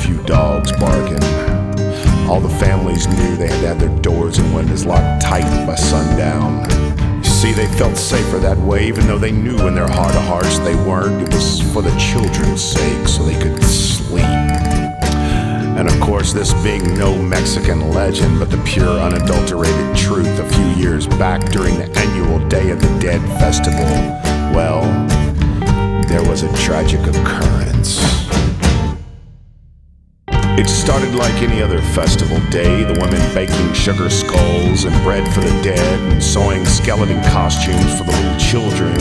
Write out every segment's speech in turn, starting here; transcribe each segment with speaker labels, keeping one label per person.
Speaker 1: few dogs barking. All the families knew they had to have their doors and windows locked tight by sundown. You see, they felt safer that way, even though they knew in their heart of hearts they weren't. It was for the children's sake, so they could sleep. And of course, this being no Mexican legend, but the pure, unadulterated truth, a few years back during the annual Day of the Dead festival, well, there was a tragic occurrence. It started like any other festival day, the women baking sugar skulls and bread for the dead and sewing skeleton costumes for the little children,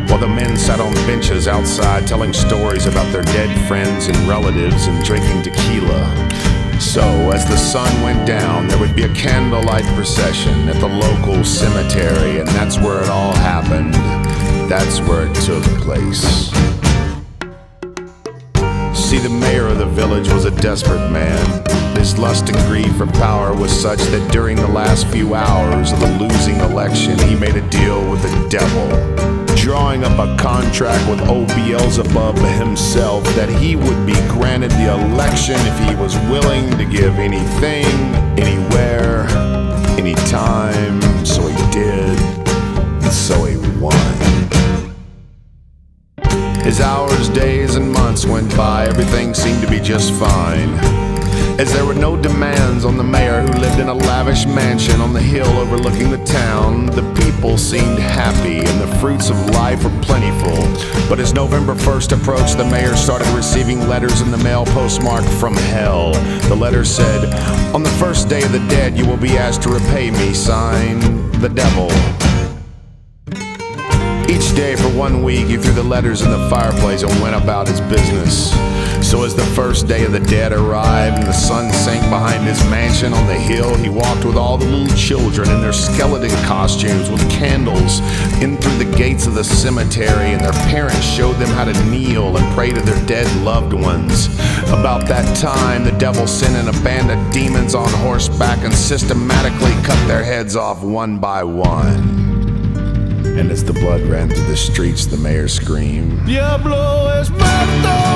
Speaker 1: while the men sat on benches outside telling stories about their dead friends and relatives and drinking tequila. So, as the sun went down, there would be a candlelight procession at the local cemetery, and that's where it all happened. That's where it took place. See, the mayor of the village was a desperate man. His lust and greed for power was such that during the last few hours of the losing election, he made a deal with the devil, drawing up a contract with old Beelzebub himself that he would be granted the election if he was willing to give anything, anywhere, anytime. So he did, and so he won. As hours, days, and months went by, everything seemed to be just fine, as there were no demands on the mayor, who lived in a lavish mansion on the hill overlooking the town. The people seemed happy and the fruits of life were plentiful. But as November 1st approached, the mayor started receiving letters in the mail postmarked from hell. The letter said, "On the first day of the dead, you will be asked to repay me," signed, the devil. Each day for 1 week, he threw the letters in the fireplace and went about his business. So as the first day of the dead arrived and the sun sank behind his mansion on the hill, he walked with all the little children in their skeleton costumes with candles in through the gates of the cemetery, and their parents showed them how to kneel and pray to their dead loved ones. About that time, the devil sent in a band of demons on horseback and systematically cut their heads off one by one. And as the blood ran through the streets, the mayor screamed, "Diablo es muerto!"